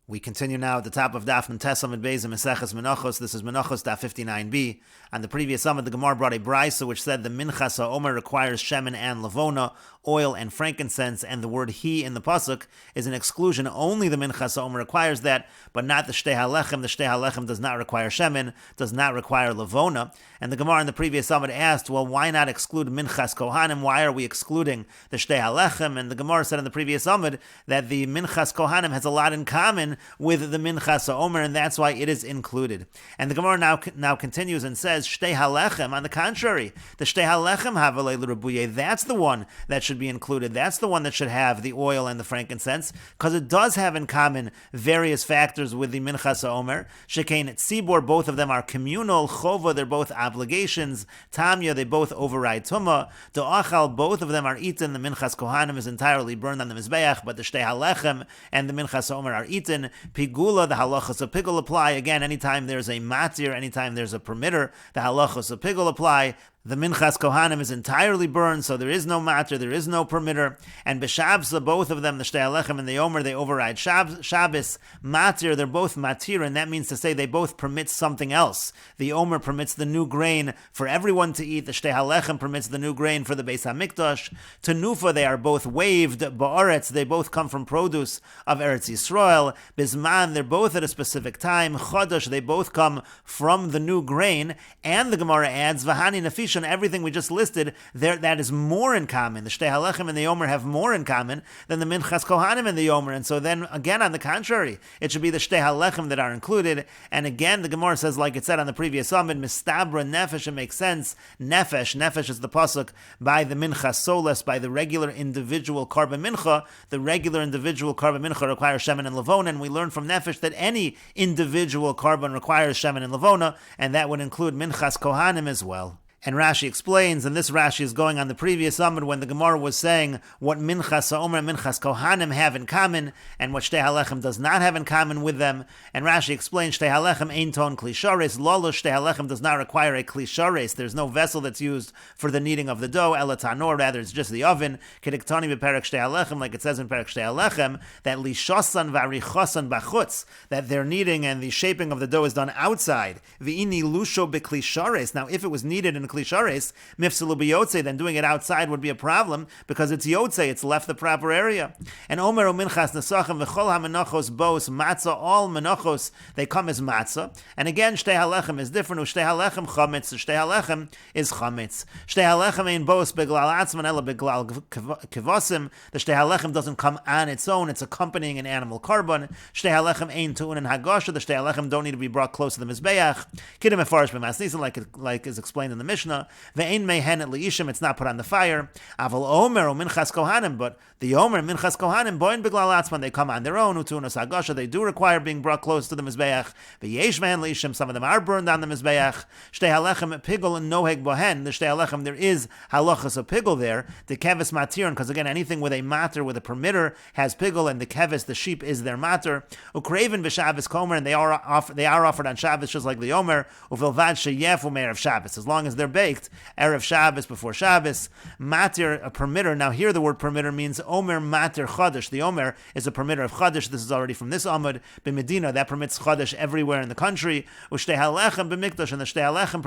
We continue now at the top of Daf 59b Meseches Menachos. This is Menachos Daf 59b. On the previous summit, the Gemara brought a brisa which said the Minchas HaOmer requires shemen and lavona, oil and frankincense, and the word he in the pasuk is an exclusion. Only the Minchas HaOmer requires that, but not the Shtei HaLechem. The Shtei HaLechem does not require shemen, does not require lavona. And the Gemara in the previous summit asked, well, why not exclude Minchas Kohanim? Why are we excluding the Shtei HaLechem? And the Gemara said in the previous summit that the Minchas Kohanim has a lot in common with the Minchas HaOmer, and that's why it is included. And the Gemara now continues and says, Shtei HaLechem, on the contrary, the Shtei HaLechem havalei l'Rabuye, that's the one that should be included. That's the one that should have the oil and the frankincense, because it does have in common various factors with the Minchas HaOmer. Shekein Tzibor, both of them are communal. Chova, they're both obligations. Tamya, they both override Tumah. Do'achal, both of them are eaten. The Minchas Kohanim is entirely burned on the Mizbeach, but the Shtei HaLechem and the Minchas HaOmer are eaten. Pigula, the halachas of pigul apply. Again, anytime there's a matir, anytime there's a permitter, the halachas of pigul apply. The Minchas Kohanim is entirely burned, so there is no matter, there is no permitter. And B'Shabsa, both of them, the Shtei HaLechem and the Omer, they override Shabbos. Matir, they're both matir, and that means to say they both permit something else. The Omer permits the new grain for everyone to eat. The Shtei HaLechem permits the new grain for the Beis HaMikdash. Tenufa, they are both waved. Ba'aretz, they both come from produce of Eretz Yisrael. Bizman, they're both at a specific time. Chodesh, they both come from the new grain. And the Gemara adds, V'hani Nafish, and everything we just listed, that is more in common. The Shtei HaLechem and the Omer have more in common than the Minchas Kohanim and the Omer. And so then, again, on the contrary, it should be the Shtei HaLechem that are included. And again, the Gemara says, like it said on the previous summit, Mistabra Nefesh, it makes sense. Nefesh is the pasuk by the Minchas Solas, by the regular individual Karban Mincha. The regular individual Karban Mincha requires Shemen and Lavona, and we learn from Nefesh that any individual Karban requires Shemen and Lavona, and that would include Minchas Kohanim as well. And Rashi explains, and this Rashi is going on the previous summit when the Gemara was saying what Minchas HaOmer and Minchas Kohanim have in common, and what Shtei HaLechem does not have in common with them. And Rashi explains, Shtei HaLechem ein ton kli shares, lolo Shtei HaLechem does not require a kli shares. There's no vessel that's used for the kneading of the dough, ela tanor, rather it's just the oven. Kediktani beperek Shtei HaLechem, like it says in Perek Shtei HaLechem, that lishosan v'arichosan bachutz, that their kneading and the shaping of the dough is done outside. V'ini lusho bekli shares. Now, if it was kneaded in Klishares, mifsalu b'yotze, then doing it outside would be a problem because it's yotze, it's left the proper area. And Omer u'minchas nesachem v'chol ha-menachos bos matzah, all menachos, they come as matzah. And again, Shtei HaLechem is different. Shtei HaLechem chametz, Shtei HaLechem is chametz. Shtei HaLechem ein bos beglal atzman ela beglal kevosim. The Shtei HaLechem doesn't come on its own, it's accompanying an animal carbon. Shtei HaLechem ein tu'un and hagasha. The Shtei HaLechem don't need to be brought close to the Mizbeach. Kidim efarish b'masnisim, like is explained in the Mishnah. Ve'ein mehen et leishim, it's not put on the fire. Aval Omer or Minchas Kohanim, but the Omer and Minchas Kohanim, boin beglal atzman, they come on their own. Utunas hagasha, they do require being brought close to the Mizbeach. Ve'yesh mehen leishim, some of them are burned on the Mizbeach. Shtei HaLechem pigul and noheg bohen. The Shtei HaLechem, there is halachas of pigul there. The kevis matiron, because again, anything with a mater, with a permitter, has pigul, and the kevis, the sheep, is their mater. Ukreven v'Shabbos komer, and they are offered on Shabbos just like the Omer. Uvilvad sheyef u'me'erev Shabbos, as long as they're baked Erev Shabbos, before Shabbos. Matir, a permitter. Now here the word permitter means Omer Matir Chodesh. The Omer is a permitter of Chodesh. This is already from this Amud. B'Medina, that permits Chodesh everywhere in the country. Ushtei HaLechem b'Mikdash, and the Shtei HaLechem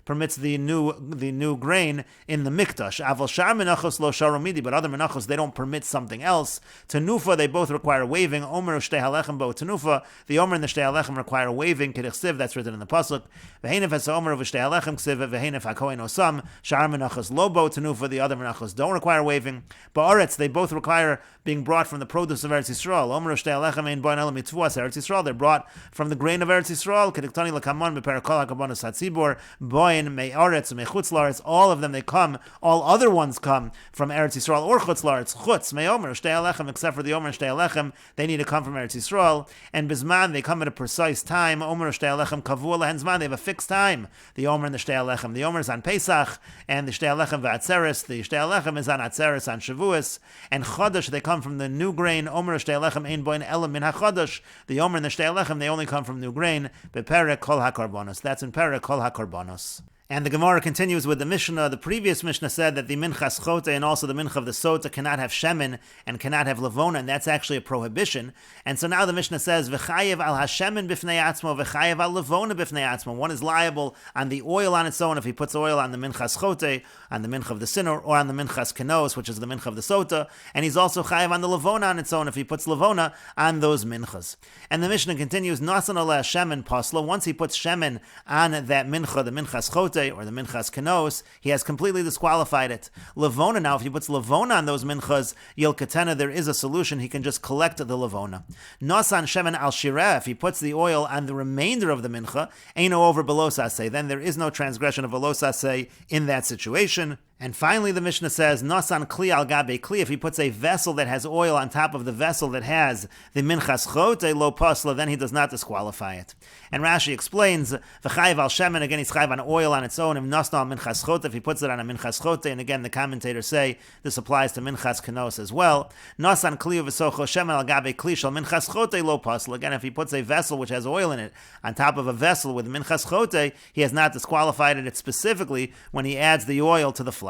permits the new grain in the Mikdash. Aval Shar Menachos lo Sharomidi, but other Menachos, they don't permit something else. Tenufa, they both require waving. Omer Ushtei HaLechem bo Tenufa. The Omer and the Shtei HaLechem require waving. Kedichsiv, that's written in the pasuk. V'heinef es Omer of Shtei HaLechem ksiv, v'heinef hakohen osam. Shar Menachos lobo Tenufa, the other Menachos don't require waving. Ba'aretz, they both require being brought from the produce of Eretz Yisrael. Omer Shtei HaLechem ein boin ela mitvuas Eretz Yisrael, they're brought from the grain of Eretz Yisrael. Kediktani lakamon beperek kol hakabonos hatzibor boin me'aretz me'chutz la'aretz. All of them, they come, all other ones come from Eretz Yisrael or chutz la'aretz. Chutz me'omer Shtei HaLechem, except for the Omer Shtei HaLechem, they need to come from Eretz Yisrael. And bizman, they come at a precise time. Omer Shtei HaLechem kavua lehen zman, they have a fixed time. The Omer and the Shtei HaLechem, the Omer is on Pesach, and the Shtei HaLechem v'atzeres, the Shtei HaLechem is on atzeres, on Shavuos. And Chodesh, they come from the new grain. Omer Shtei HaLechem ein boin elam min hachodesh. The Omer and the Shtei HaLechem, they only come from new grain. Beperek kol hakarbonos. That's in Perek kol hakarbonos. And the Gemara continues with the Mishnah. The previous Mishnah said that the Minchas Chote and also the Mincha of the Sota cannot have Shemen and cannot have Levona, and that's actually a prohibition. And so now the Mishnah says, V'chayev al Hashemen b'fnei atzmo, v'chayev al Levona b'fnei atzmo. One is liable on the oil on its own if he puts oil on the Minchas Chote, on the Mincha of the Sinner, or on the Minchas Kenos, which is the Mincha of the Sota. And he's also chayev on the Levona on its own if he puts Levona on those Minchas. And the Mishnah continues, Nasan ola Shemen pasla. Once he puts Shemen on that Mincha, the Minchas Chote, or the Minchas Kenos, he has completely disqualified it. Levona, now if he puts Levona on those Minchas, Yil Katena, there is a solution. He can just collect the Levona. Nasan Shemen al Shireh, if he puts the oil on the remainder of the Mincha, Eino over below Saseh, then there is no transgression of below Saseh in that situation. And finally, the Mishnah says, Nasan Kli al Gabe Kli, if he puts a vessel that has oil on top of the vessel that has the Minchas Chote lo pasla, then he does not disqualify it. And Rashi explains, V'chayev al Shemen, again he's chayev on oil on its own, if Nasna al Minchas Chote, if he puts it on a Minchas Chote, and again the commentators say this applies to Minchas Kenos as well. Nasan Kli v'socho Shemen al Gabe Kli shal Minchas Chote lo pasla, again if he puts a vessel which has oil in it on top of a vessel with Minchas Chote, he has not disqualified it specifically when he adds the oil to the flour.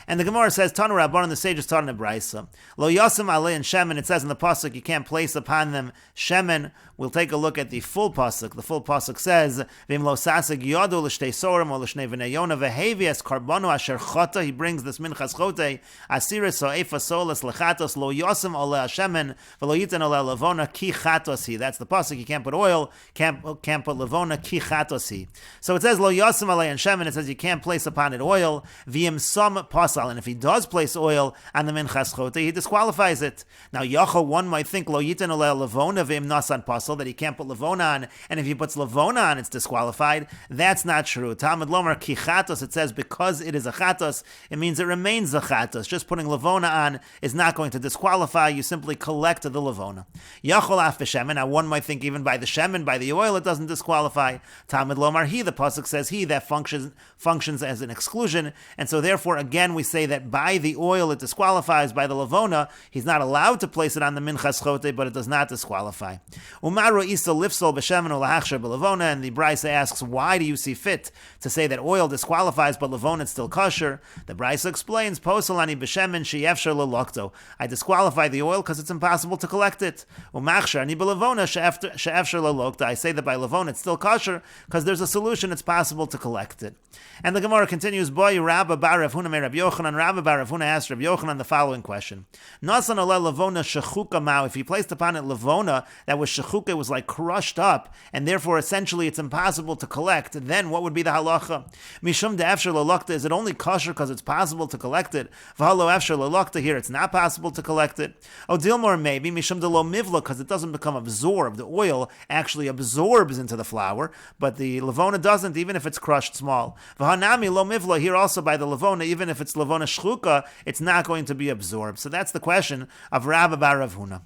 And the Gemara says, Tanu Rabbanan, the sages taught in the Braisa, Lo Yasim Alei and Shemen, it says in the Pasuk, you can't place upon them Shemen. We'll take a look at the full Pasuk. The full Pasuk says, Vim Lo Sasig Yodu L'shtei Sorim O L'shnei V'neyona V'hevias Karbono Asher Chota, he brings this Minchas Chote, Asiris O Eifa Solas Lechatos Lo Yasim Oleh Shemen V'lo Yitin Oleh Levona Ki Chatos Hi. That's the Pasuk. You can't put oil, can't put Levona Ki Chatos Hi. So it says Lo Yasim Alei and Shemen, it says you can't place upon it oil, V'im Som Pasal, and if he does place oil on the Minchas Chote, he disqualifies it. Now Yacho, one might think Lo Yitin Oleh Levona V'im Nasan Pasal, that he can't put Levona on, and if he puts Levona on, it's disqualified. That's not true. Talmud Lomar Ki Chatos, it says because it is a Chatos, it means it remains a Chatos. Just putting Levona on is not going to disqualify, you simply collect the Levona. Yachol Af B'Shemen, now one might think even by the Shemen, by the oil, it doesn't disqualify. Talmud Lomar He, the Pasuk says He, that functions as an exclusion, and so therefore again we say that by the oil it disqualifies, by the Levona, he's not allowed to place it on the Minchas Chote, but it does not disqualify. Umaru Isa Lifsol B'Shemen Ulahachsher B'Levona, and the Braisa asks, why do you see fit to say that oil disqualifies but Levona is still kosher? The Braisa explains, Posalani B'Shemen Sheyefsher L'Lokto, I disqualify the oil because it's impossible to collect it. Umachsher Ani B'Levona Sheyefsher L'Lokto, I say that by Levona it's still kosher because there's a solution, it's possible to collect it. And the Gemara continues, Boy Rabba Bar Rav Huna me Rabbi Yochanan, Rabba Bar Rav Huna asked Rabbi Yochanan the following question. Nasan Oleh Levona Shechuka Mao, if he placed upon it Levona that was Shechuka, it was like crushed up, and therefore essentially it's impossible to collect, then what would be the halacha? Mishum de'efsher l'lokta, is it only kosher because it's possible to collect it? V'halo efsher l'lokta, here it's not possible to collect it. O dilmor, maybe, mishum de lo mivla, because it doesn't become absorbed. The oil actually absorbs into the flour, but the levona doesn't, even if it's crushed small. V'hanami lo mivla, here also by the levona, even if it's levona shchuka, it's not going to be absorbed. So that's the question of Rabba Bar Rav Huna.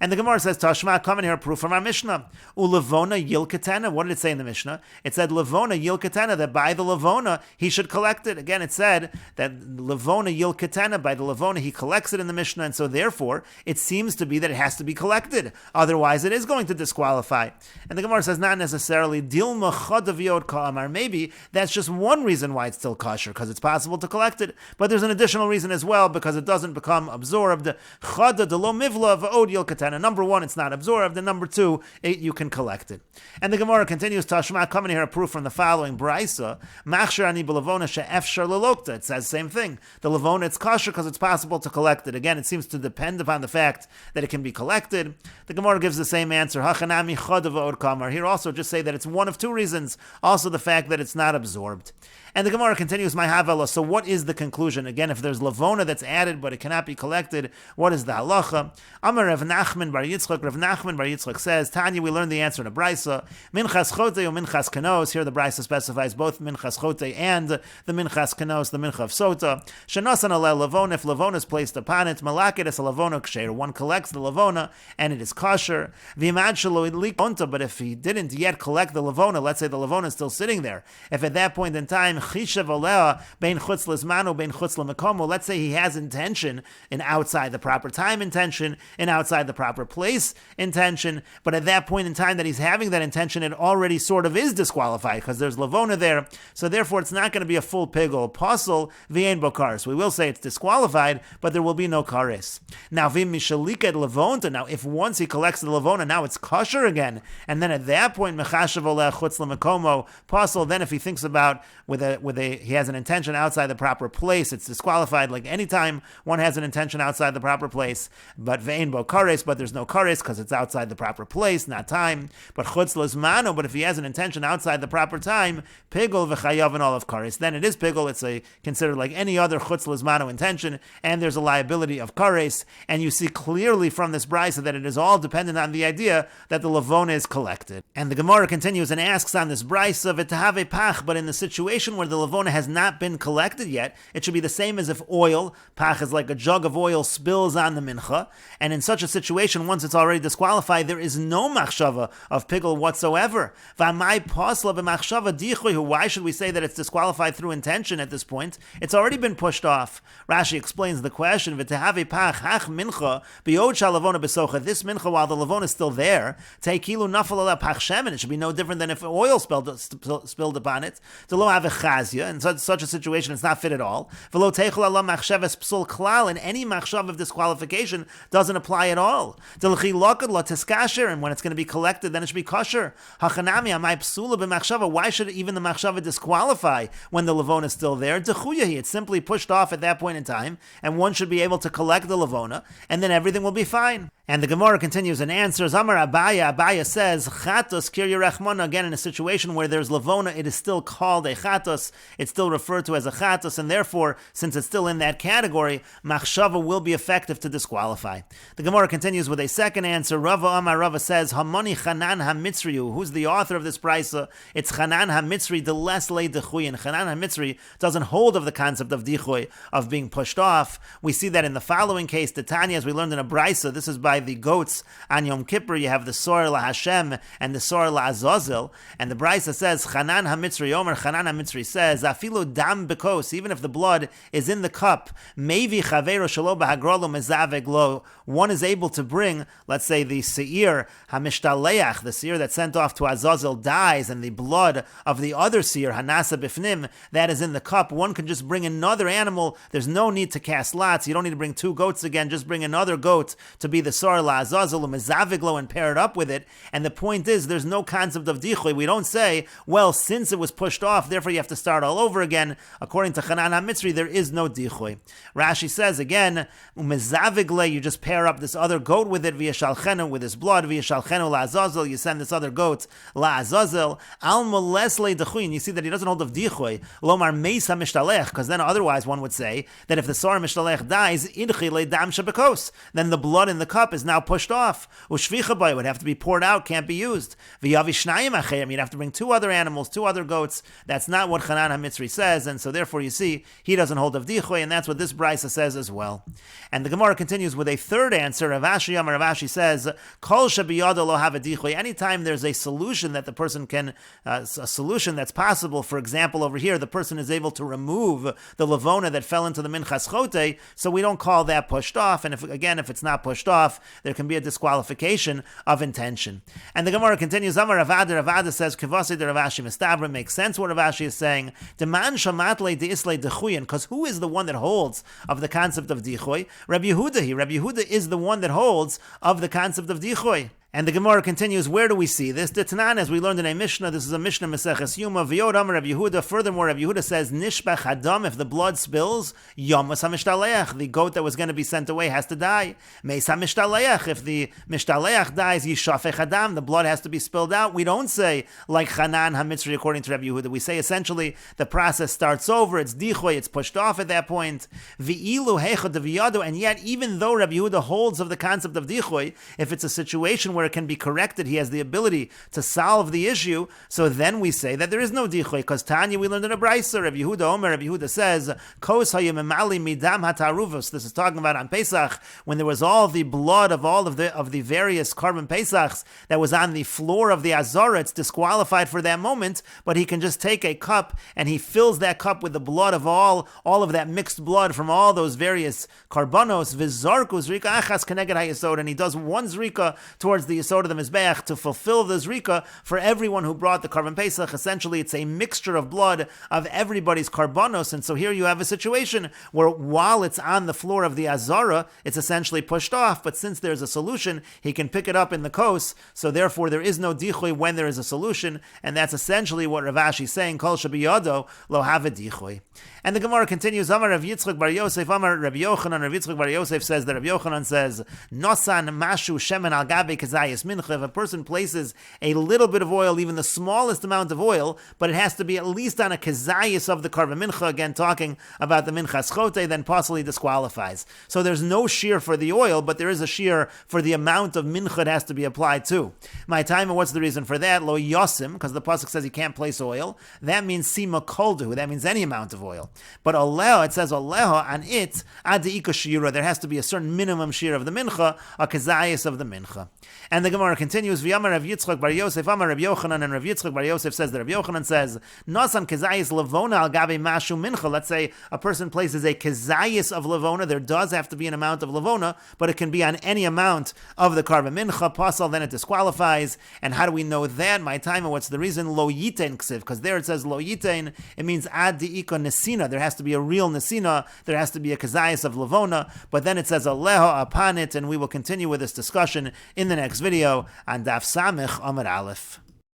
And the Gemara says, Tashma, come in here, proof from our Mishnah. Ulevona yil katena. What did it say in the Mishnah? It said Levona yil katena, that by the Levona he should collect it. Again, it said that Levona yil katena, by the Levona he collects it in the Mishnah, and so therefore it seems to be that it has to be collected. Otherwise it is going to disqualify. And the Gemara says, not necessarily. Dilma chadaviot ka'amar. Maybe that's just one reason why it's still kosher, because it's possible to collect it. But there's an additional reason as well, because it doesn't become absorbed. Chada de lo mivla v'od yil katena. Number one, it's not absorbed, and number two, you can collect it. And the Gemara continues, Tashma, coming here a proof from the following Braisa, Machsher ani b'levona she'efshar l'lokta. It says the same thing. The levona, it's kosher because it's possible to collect it. Again, it seems to depend upon the fact that it can be collected. The Gemara gives the same answer, Hachanami chodav v'od kamar. Here also just say that it's one of two reasons, also the fact that it's not absorbed. And the Gemara continues, my havela. So what is the conclusion? Again, if there's levona that's added but it cannot be collected, what is the halacha? Amar Rav Nachman bar Yitzchak. Rav Nachman bar Yitzchak says, Tanya, we learned the answer in a Braisa. Minchas chote or minchas kenos. Here the Braisa specifies both minchas chote and the minchas kenos, the mincha of sota. Shenasan aleh levona. If levona is placed upon it, malakit es a levona ksher. One collects the levona and it is kosher. V'imad shelo idlik onta. But if he didn't yet collect the levona, let's say the levona is still sitting there. If at that point in time time, chishav oleh bein chutz lizmanu bein chutz lemekomo. Let's say he has intention in outside the proper time intention, in outside the proper place intention, but at that point in time that he's having that intention, it already sort of is disqualified because there's lavona there. So therefore, it's not going to be a full pigul. Posel v'ein bo kares. We will say it's disqualified, but there will be no kares. Now, v'im mishaliket lavonta. Now, if once he collects the lavona, now it's kosher again, and then at that point, mechashav oleh chutz lemekomo posel. Then, if he thinks about he has an intention outside the proper place, it's disqualified. Like anytime one has an intention outside the proper place, but v'ein bo kares, but there's no kares because it's outside the proper place, not time. But chutz lizmanu. But if he has an intention outside the proper time, pigul v'chayav and all of kares, then it is pigul. It's considered like any other chutz lizmanu intention, and there's a liability of kares. And you see clearly from this brisa that it is all dependent on the idea that the lavona is collected. And the Gemara continues and asks on this brisa v'tahave pach, but in the situation where the lavona has not been collected yet, it should be the same as if oil, pach is like a jug of oil, spills on the mincha, and in such a situation, once it's already disqualified, there is no machshava of pigul whatsoever. V'amai pasla b'machshava dichoy. Why should we say that it's disqualified through intention at this point? It's already been pushed off. Rashi explains the question, v'tehave pach hach mincha b'yod shalavona b'socha. This mincha, while the lavona is still there, teikilu nafal ala pach shemen. It should be no different than if oil spilled upon it. To lo have a chazia. In such a situation, it's not fit at all. V'lo teichul ala machshavas psul klal. And any machshav of disqualification doesn't apply at all. D'lchi lokad lo tiskasher. And when it's going to be collected, then it should be kosher. Hachanami amai psula b'machshava. Why should even the machshava disqualify when the lavona is still there? Dechuyahi. It's simply pushed off at that point in time, and one should be able to collect the lavona, and then everything will be fine. And the Gemara continues and answers. Amar Abaya. Abaya says, Chatos kirya rechmana. Again, in a situation where there's lavona, it is still called a chatos. It's still referred to as a chatos, and therefore, since it's still in that category, machshava will be effective to disqualify. The Gemara continues with a second answer. Rava Amar Rava says, Hamani Chanan HaMitzriyu. Who's the author of this brisa? It's Chanan HaMitzri, the less lay dechuy. And Chanan HaMitzri doesn't hold of the concept of dichuy, of being pushed off. We see that in the following case, the Tanya, as we learned in a brisa, this is by the goats on Yom Kippur. You have the Sor La Hashem and the Sor La Azazel, and the brisa says, Chanan HaMitzri Omer, Chanan HaMitzri says, Afilu dam bekos, even if the blood is in the cup, Mevi Chaveiro Shalo Bahagrolo Mezaveg Lo, one is able to bring, let's say the Seir HaMishtaleach, the Seir that's sent off to Azazel dies, and the blood of the other Seir, Hanasa Bifnim, that is in the cup, one can just bring another animal. There's no need to cast lots. You don't need to bring two goats again. Just bring another goat to be the Sor La Azazel Mezaviglo and pair it up with it. And the point is, there's no concept of dichoy. We don't say, well, since it was pushed off, therefore you have to start all over again. According to Chanan HaMitzri, there is no dichoy. Rashi says again, Mezavigle, you just pair up this other goat with it, via shalchenu, with his blood, via shalchenu La Azazel, you send this other goat La Azazel, Alma Lesle Dechuy, and you see that he doesn't hold of dichoy, Lomar Meisa Mishtalech, because then otherwise one would say that if the Sor Mishtalech dies, Idchi Le Dam Shabakos, then the blood in the cup is now pushed off. Ushvicha Bay would have to be poured out, can't be used. V'yavi Shnayim Achem, you'd have to bring two other animals, two other goats. That's not what Chanan HaMitzri says, and so therefore you see, he doesn't hold of dichoy, and that's what this brisa says as well. And the Gemara continues with a third answer. Rav Ashi says, Kol Shabiyado Lo Have a Dichoy. Anytime there's a solution that the person can, a solution that's possible, for example, over here, the person is able to remove the lavona that fell into the minchas chote, so we don't call that pushed off, and if it's not pushed off, there can be a disqualification of intention. And the Gemara continues, Amar Ravada says, Kivasi de Rav Ashi Mistabra, makes sense what Rav Ashi is saying, Deman Shamatle de Isle Dechuyin, because who is the one that holds of the concept of dichoy? Rabbi Yehuda. Rabbi Yehuda is the one that holds of the concept of dichoy. And the Gemara continues, where do we see this? The Tanan, as we learned in a Mishnah, this is a Mishnah Meseches Yuma, V'yod Amar Rabbi Yehuda. Furthermore, Rabbi Yehuda says, Nishbach Hadam, if the blood spills, Yomas HaMishtaleach, the goat that was going to be sent away has to die. Meis HaMishtaleach, if the Mishtaleach dies, Yishafech Hadam, the blood has to be spilled out. We don't say, like Chanan HaMitzri, according to Rabbi Yehuda. We say, essentially, the process starts over, it's dichoy, it's pushed off at that point. V'ilu Heichad V'yadu, and yet, even though Rabbi Yehuda holds of the concept of dichoy, if it's a situation where it can be corrected, he has the ability to solve the issue, so then we say that there is no dichoy, because Tanya, we learned in a brayso, Rabbi Yehuda Says, Kos hayememali midam hataruvos. This is talking about on Pesach, when there was all the blood of all of the various carbon Pesachs that was on the floor of the Azara. It's disqualified for that moment, but he can just take a cup and he fills that cup with the blood of all of that mixed blood from all those various karbanos, vizarku zrika achas keneged hayesod, and he does one zrika towards the yesod of the mizbeach to fulfill the zrika for everyone who brought the carbon Pesach. Essentially, it's a mixture of blood of everybody's karbanos, and so here you have a situation where while it's on the floor of the Azara, it's essentially pushed off, but since there's a solution, he can pick it up in the kos, so therefore there is no dichoy when there is a solution, and that's essentially what Rav Ashi is saying, Kol Shabiyado lo have a dichoy. And the Gemara continues, Amar Rav Yitzchak Bar Yosef, Amar Rabbi Yochanan, Rav Yitzchak Bar Yosef says that Rabbi Yochanan says, Nosan mashu shemen al gabe kazayis mincha. If a person places a little bit of oil, even the smallest amount of oil, but it has to be at least on a kazayis of the karban mincha, again talking about the minchas chote, then possibly disqualifies. So there's no shear for the oil, but there is a shear for the amount of mincha it has to be applied to. My time, and what's the reason for that? Lo yosim, because the pasuk says you can't place oil. That means sima koldu. That means any amount of oil. But oleho, it says oleho on it ad ika shira. There has to be a certain minimum shear of the mincha, a kazayis of the mincha. And the Gemara continues, V'yamar Rav Yitzchak Bar Yosef, Amar Rav Yochanan, and Rav Yitzchak Bar Yosef says that Rav Yochanan says, Nosan kazayis levona al gabe mashu mincha. Let's say a person places a kazayis of levona. There does have to be an amount of levona, but it can be on any amount of the karban mincha. Pasal, then it disqualifies. And how do we know that? My time, and what's the reason? Lo yitein ksiv, because there it says lo yitein. It means ad di'ika nesina. There has to be a real nesina. There has to be a kazayis of levona. But then it says aleho upon it, and we will continue with this discussion in the next video on Daf Samich Amar Aleph.